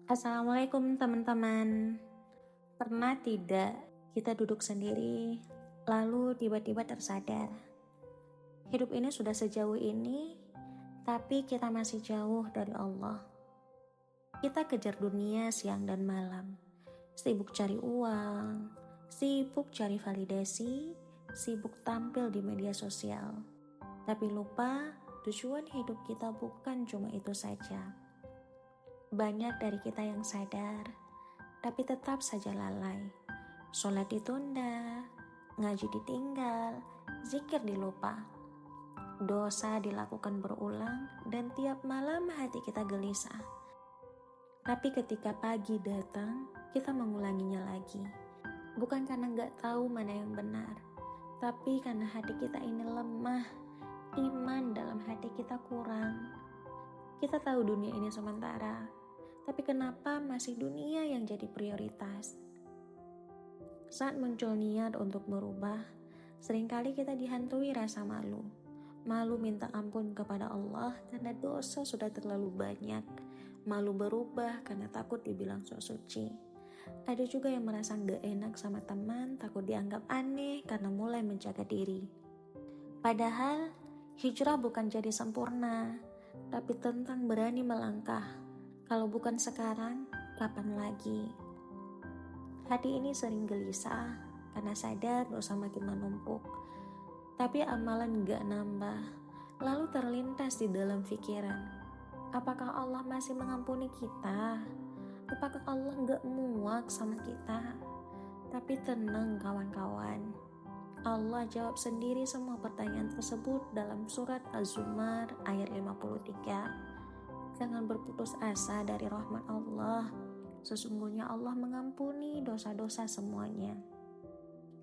Assalamualaikum teman-teman. Pernah tidak kita duduk sendiri, lalu tiba-tiba tersadar, hidup ini sudah sejauh ini, tapi kita masih jauh dari Allah. Kita kejar dunia siang dan malam, sibuk cari uang, sibuk cari validasi, sibuk tampil di media sosial. Tapi lupa, tujuan hidup kita bukan cuma itu saja. Banyak dari kita yang sadar, tapi tetap saja lalai. Sholat ditunda, ngaji ditinggal, zikir dilupa. Dosa dilakukan berulang dan tiap malam hati kita gelisah. Tapi ketika pagi datang, kita mengulanginya lagi. Bukan karena gak tahu mana yang benar, tapi karena hati kita ini lemah, iman dalam hati kita kurang. Kita tahu dunia ini sementara, tapi kenapa masih dunia yang jadi prioritas? Saat muncul niat untuk berubah, seringkali kita dihantui rasa malu. Malu minta ampun kepada Allah karena dosa sudah terlalu banyak. Malu berubah karena takut dibilang sok suci. Ada juga yang merasa gak enak sama teman, takut dianggap aneh karena mulai menjaga diri. Padahal, hijrah bukan jadi sempurna, tapi tentang berani melangkah. Kalau bukan sekarang, kapan lagi? Hati ini sering gelisah karena sadar dosa makin menumpuk. Tapi amalan gak nambah. Lalu terlintas di dalam pikiran, apakah Allah masih mengampuni kita? Apakah Allah gak muak sama kita? Tapi tenang kawan-kawan, Allah jawab sendiri semua pertanyaan tersebut dalam surat Az-Zumar ayat 53. Jangan berputus asa dari rahmat Allah. Sesungguhnya Allah mengampuni dosa-dosa semuanya.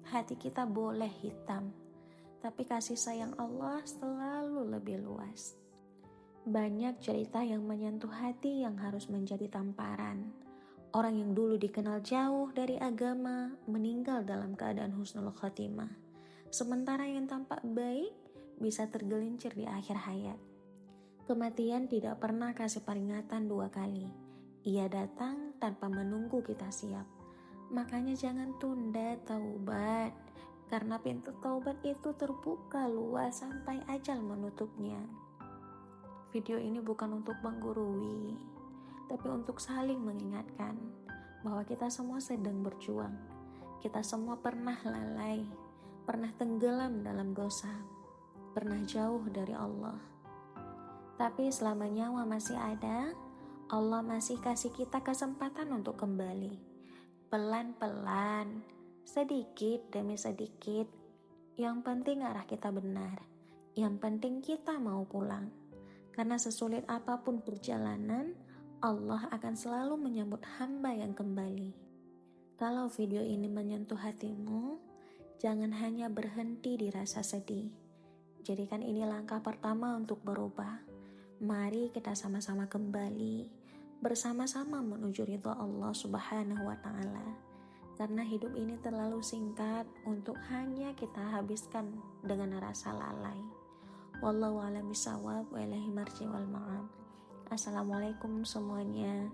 Hati kita boleh hitam, tapi kasih sayang Allah selalu lebih luas. Banyak cerita yang menyentuh hati yang harus menjadi tamparan. Orang yang dulu dikenal jauh dari agama meninggal dalam keadaan husnul khotimah. Sementara yang tampak baik bisa tergelincir di akhir hayat. Kematian tidak pernah kasih peringatan 2 kali. Ia datang tanpa menunggu kita siap. Makanya jangan tunda taubat, karena pintu taubat itu terbuka luas sampai ajal menutupnya. Video ini bukan untuk menggurui, tapi untuk saling mengingatkan bahwa kita semua sedang berjuang. Kita semua pernah lalai, pernah tenggelam dalam dosa, pernah jauh dari Allah. Tapi selama nyawa masih ada, Allah masih kasih kita kesempatan untuk kembali. Pelan-pelan, sedikit demi sedikit. Yang penting arah kita benar. Yang penting kita mau pulang. Karena sesulit apapun perjalanan, Allah akan selalu menyambut hamba yang kembali. Kalau video ini menyentuh hatimu, jangan hanya berhenti di rasa sedih. Jadikan ini langkah pertama untuk berubah. Mari kita sama-sama kembali, bersama-sama menuju ridha Allah Subhanahu wa Ta'ala. Karena hidup ini terlalu singkat untuk hanya kita habiskan dengan rasa lalai. Wallahu a'lam bishawab wa ilaihi marji wal ma'ab. Assalamualaikum semuanya.